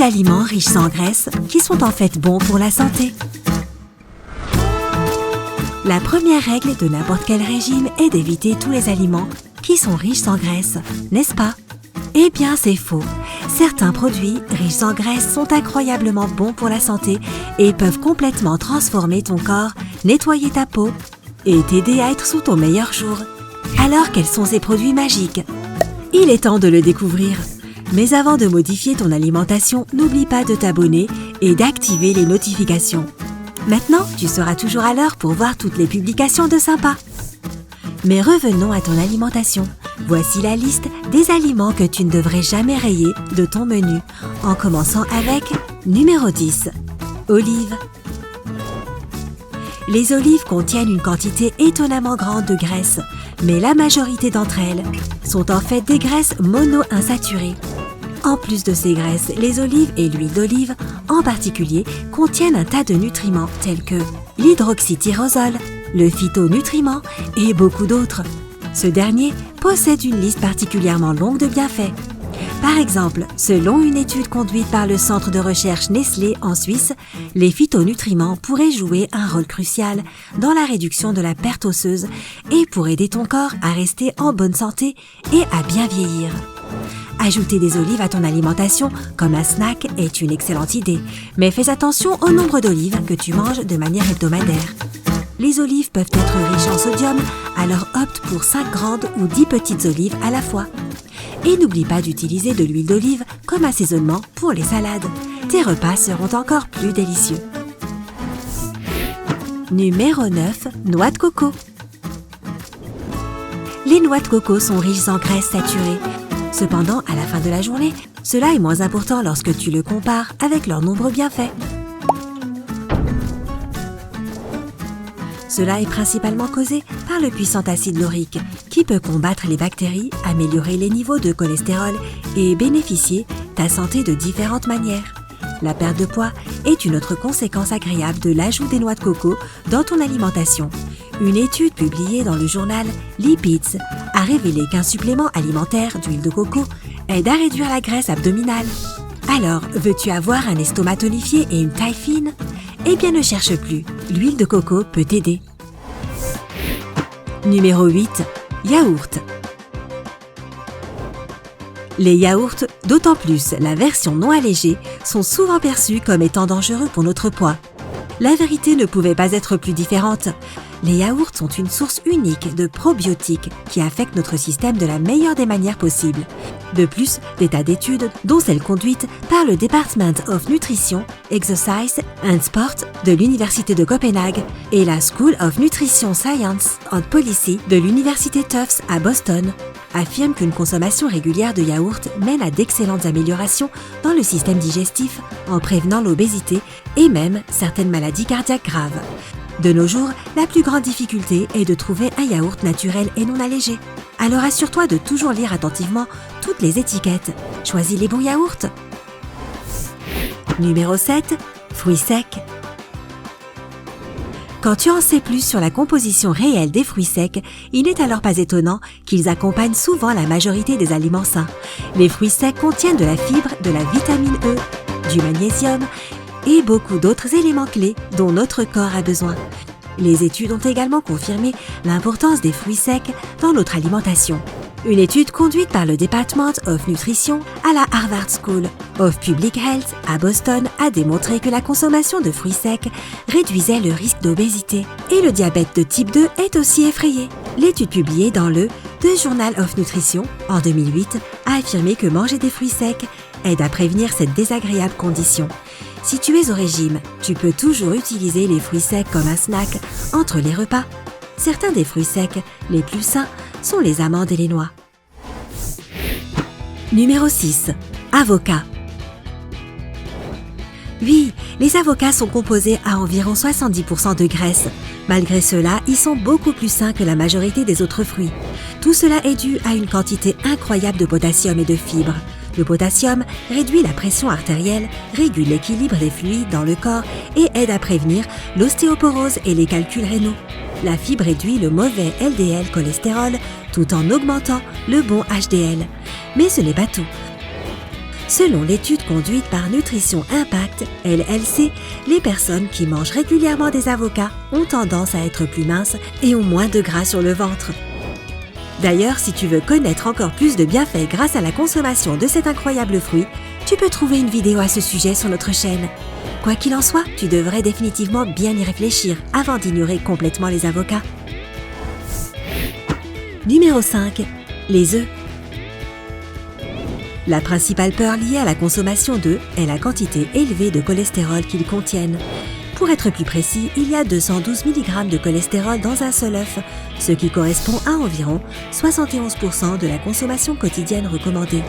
aliments riches en graisse qui sont en fait bons pour la santé. La première règle de n'importe quel régime est d'éviter tous les aliments qui sont riches en graisse, n'est-ce pas? Eh bien, c'est faux. Certains produits riches en graisse sont incroyablement bons pour la santé et peuvent complètement transformer ton corps, nettoyer ta peau et t'aider à être sous ton meilleur jour. Alors, quels sont ces produits magiques? Il est temps de le découvrir. Mais avant de modifier ton alimentation, n'oublie pas de t'abonner et d'activer les notifications. Maintenant, tu seras toujours à l'heure pour voir toutes les publications de Sympa. Mais revenons à ton alimentation. Voici la liste des aliments que tu ne devrais jamais rayer de ton menu, en commençant avec numéro 10. Olives. Les olives contiennent une quantité étonnamment grande de graisse, mais la majorité d'entre elles sont en fait des graisses monoinsaturées. En plus de ces graisses, les olives et l'huile d'olive, en particulier, contiennent un tas de nutriments tels que l'hydroxytyrosol, le phytonutriment et beaucoup d'autres. Ce dernier possède une liste particulièrement longue de bienfaits. Par exemple, selon une étude conduite par le centre de recherche Nestlé en Suisse, les phytonutriments pourraient jouer un rôle crucial dans la réduction de la perte osseuse et pour aider ton corps à rester en bonne santé et à bien vieillir. Ajouter des olives à ton alimentation comme un snack est une excellente idée, mais fais attention au nombre d'olives que tu manges de manière hebdomadaire. Les olives peuvent être riches en sodium, alors opte pour 5 grandes ou 10 petites olives à la fois. Et n'oublie pas d'utiliser de l'huile d'olive comme assaisonnement pour les salades. Tes repas seront encore plus délicieux. Numéro 9. Noix de coco. Les noix de coco sont riches en graisses saturées. Cependant, à la fin de la journée, cela est moins important lorsque tu le compares avec leurs nombreux bienfaits. Cela est principalement causé par le puissant acide laurique qui peut combattre les bactéries, améliorer les niveaux de cholestérol et bénéficier ta santé de différentes manières. La perte de poids est une autre conséquence agréable de l'ajout des noix de coco dans ton alimentation. Une étude publiée dans le journal Lipids a révélé qu'un supplément alimentaire d'huile de coco aide à réduire la graisse abdominale. Alors, veux-tu avoir un estomac tonifié et une taille fine? Eh bien, ne cherche plus, l'huile de coco peut t'aider. Numéro 8. Yaourt. Les yaourts, d'autant plus la version non allégée, sont souvent perçus comme étant dangereux pour notre poids. La vérité ne pouvait pas être plus différente. Les yaourts sont une source unique de probiotiques qui affectent notre système de la meilleure des manières possibles. De plus, des tas d'études, dont celle conduite par le Department of Nutrition, Exercise and Sport de l'Université de Copenhague et la School of Nutrition Science and Policy de l'Université Tufts à Boston, affirment qu'une consommation régulière de yaourt mène à d'excellentes améliorations dans le système digestif en prévenant l'obésité et même certaines maladies cardiaques graves. De nos jours, la plus grande difficulté est de trouver un yaourt naturel et non allégé. Alors assure-toi de toujours lire attentivement toutes les étiquettes. Choisis les bons yaourts. Numéro 7. Fruits secs. Quand tu en sais plus sur la composition réelle des fruits secs, il n'est alors pas étonnant qu'ils accompagnent souvent la majorité des aliments sains. Les fruits secs contiennent de la fibre, de la vitamine E, du magnésium et beaucoup d'autres éléments clés dont notre corps a besoin. Les études ont également confirmé l'importance des fruits secs dans notre alimentation. Une étude conduite par le Department of Nutrition à la Harvard School of Public Health à Boston a démontré que la consommation de fruits secs réduisait le risque d'obésité. Et le diabète de type 2 est aussi effrayé. L'étude publiée dans le The Journal of Nutrition en 2008 a affirmé que manger des fruits secs aide à prévenir cette désagréable condition. Si tu es au régime, tu peux toujours utiliser les fruits secs comme un snack entre les repas. Certains des fruits secs les plus sains sont les amandes et les noix. Numéro 6. Avocat. Oui, les avocats sont composés à environ 70% de graisse. Malgré cela, ils sont beaucoup plus sains que la majorité des autres fruits. Tout cela est dû à une quantité incroyable de potassium et de fibres. Le potassium réduit la pression artérielle, régule l'équilibre des fluides dans le corps et aide à prévenir l'ostéoporose et les calculs rénaux. La fibre réduit le mauvais LDL cholestérol tout en augmentant le bon HDL. Mais ce n'est pas tout. Selon l'étude conduite par Nutrition Impact, LLC, les personnes qui mangent régulièrement des avocats ont tendance à être plus minces et ont moins de gras sur le ventre. D'ailleurs, si tu veux connaître encore plus de bienfaits grâce à la consommation de cet incroyable fruit, tu peux trouver une vidéo à ce sujet sur notre chaîne. Quoi qu'il en soit, tu devrais définitivement bien y réfléchir avant d'ignorer complètement les avocats. Numéro 5. Les œufs. La principale peur liée à la consommation d'œufs est la quantité élevée de cholestérol qu'ils contiennent. Pour être plus précis, il y a 212 mg de cholestérol dans un seul œuf, ce qui correspond à environ 71% de la consommation quotidienne recommandée.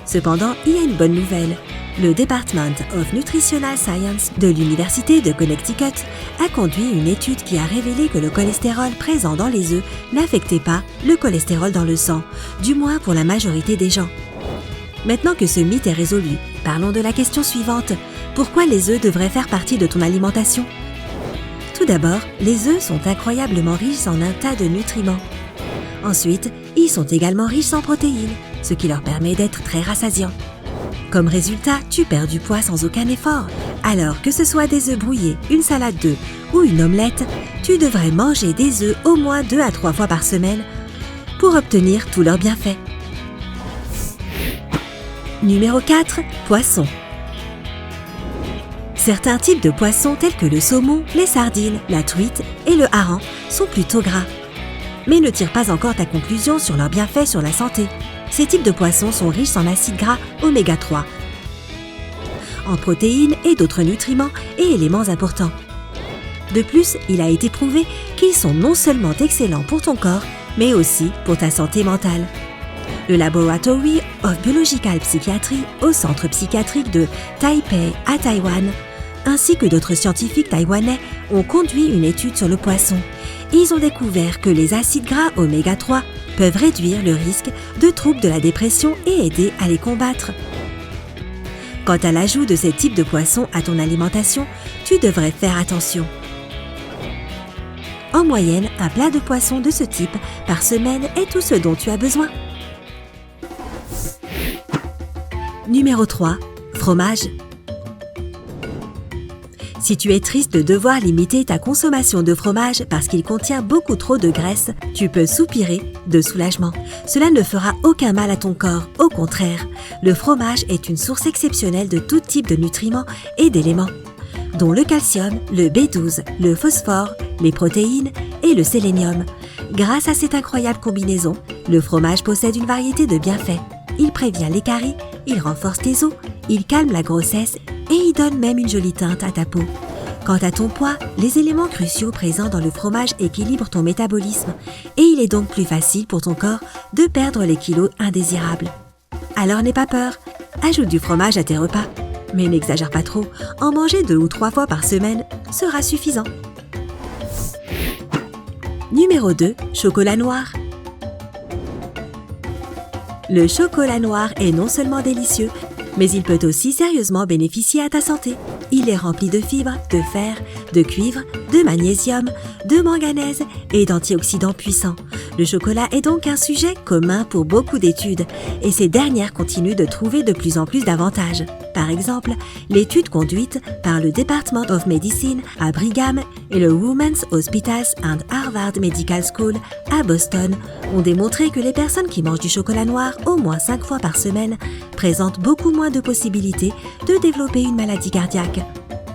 Cependant, il y a une bonne nouvelle. Le Department of Nutritional Science de l'Université de Connecticut a conduit une étude qui a révélé que le cholestérol présent dans les œufs n'affectait pas le cholestérol dans le sang, du moins pour la majorité des gens. Maintenant que ce mythe est résolu, parlons de la question suivante. Pourquoi les œufs devraient faire partie de ton alimentation? Tout d'abord, les œufs sont incroyablement riches en un tas de nutriments. Ensuite, ils sont également riches en protéines, ce qui leur permet d'être très rassasiants. Comme résultat, tu perds du poids sans aucun effort. Alors que ce soit des œufs brouillés, une salade d'œufs ou une omelette, tu devrais manger des œufs au moins 2 à 3 fois par semaine pour obtenir tous leurs bienfaits. Numéro 4. Poisson. Certains types de poissons tels que le saumon, les sardines, la truite et le hareng sont plutôt gras. Mais ne tire pas encore ta conclusion sur leurs bienfaits sur la santé. Ces types de poissons sont riches en acides gras oméga 3, en protéines et d'autres nutriments et éléments importants. De plus, il a été prouvé qu'ils sont non seulement excellents pour ton corps, mais aussi pour ta santé mentale. Le Laboratory of Biological Psychiatry au centre psychiatrique de Taipei à Taïwan, ainsi que d'autres scientifiques taïwanais ont conduit une étude sur le poisson. Ils ont découvert que les acides gras oméga 3 peuvent réduire le risque de troubles de la dépression et aider à les combattre. Quant à l'ajout de ces types de poissons à ton alimentation, tu devrais faire attention. En moyenne, un plat de poisson de ce type par semaine est tout ce dont tu as besoin. Numéro 3. Fromage. Si tu es triste de devoir limiter ta consommation de fromage parce qu'il contient beaucoup trop de graisse, tu peux soupirer de soulagement. Cela ne fera aucun mal à ton corps, au contraire. Le fromage est une source exceptionnelle de tout type de nutriments et d'éléments, dont le calcium, le B12, le phosphore, les protéines et le sélénium. Grâce à cette incroyable combinaison, le fromage possède une variété de bienfaits. Il prévient les caries, il renforce tes os, il calme la grossesse et il donne même une jolie teinte à ta peau. Quant à ton poids, les éléments cruciaux présents dans le fromage équilibrent ton métabolisme et il est donc plus facile pour ton corps de perdre les kilos indésirables. Alors n'aie pas peur, ajoute du fromage à tes repas. Mais n'exagère pas trop, en manger 2 ou 3 fois par semaine sera suffisant. Numéro 2. Chocolat noir. Le chocolat noir est non seulement délicieux, mais il peut aussi sérieusement bénéficier à ta santé. Il est rempli de fibres, de fer, de cuivre, de magnésium, de manganèse et d'antioxydants puissants. Le chocolat est donc un sujet commun pour beaucoup d'études et ces dernières continuent de trouver de plus en plus d'avantages. Par exemple, l'étude conduite par le Department of Medicine à Brigham et le Women's Hospitals and Harvard Medical School à Boston ont démontré que les personnes qui mangent du chocolat noir au moins 5 fois par semaine présentent beaucoup moins de possibilités de développer une maladie cardiaque.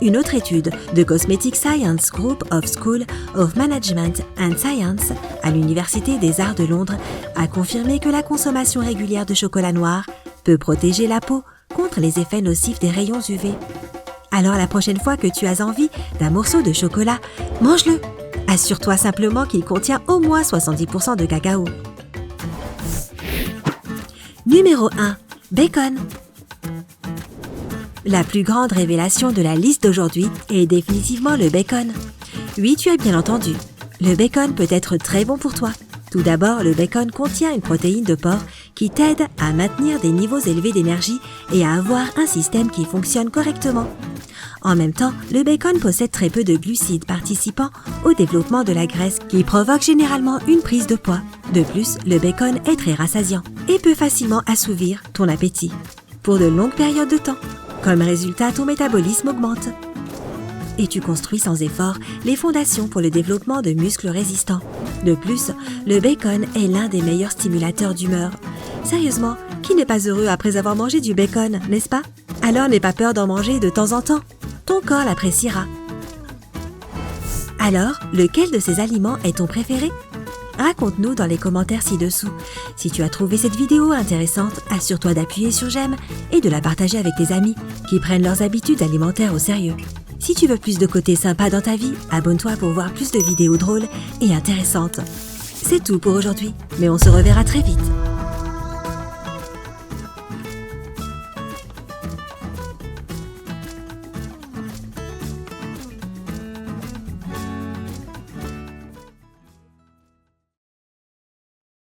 Une autre étude de Cosmetic Science Group of School of Management and Science à l'Université des Arts de Londres a confirmé que la consommation régulière de chocolat noir peut protéger la peau contre les effets nocifs des rayons UV. Alors la prochaine fois que tu as envie d'un morceau de chocolat, mange-le. Assure-toi simplement qu'il contient au moins 70% de cacao. Numéro 1. Bacon. La plus grande révélation de la liste d'aujourd'hui est définitivement le bacon. Oui, tu as bien entendu. Le bacon peut être très bon pour toi. Tout d'abord, le bacon contient une protéine de porc qui t'aide à maintenir des niveaux élevés d'énergie et à avoir un système qui fonctionne correctement. En même temps, le bacon possède très peu de glucides participant au développement de la graisse qui provoque généralement une prise de poids. De plus, le bacon est très rassasiant et peut facilement assouvir ton appétit. pour de longues périodes de temps. Comme résultat, ton métabolisme augmente. Et tu construis sans effort les fondations pour le développement de muscles résistants. De plus, le bacon est l'un des meilleurs stimulateurs d'humeur. Sérieusement, qui n'est pas heureux après avoir mangé du bacon, n'est-ce pas? Alors n'aie pas peur d'en manger de temps en temps. Ton corps l'appréciera. Alors, lequel de ces aliments est ton préféré? Raconte-nous dans les commentaires ci-dessous. Si tu as trouvé cette vidéo intéressante, assure-toi d'appuyer sur j'aime et de la partager avec tes amis qui prennent leurs habitudes alimentaires au sérieux. Si tu veux plus de côté sympa dans ta vie, abonne-toi pour voir plus de vidéos drôles et intéressantes. C'est tout pour aujourd'hui, mais on se reverra très vite.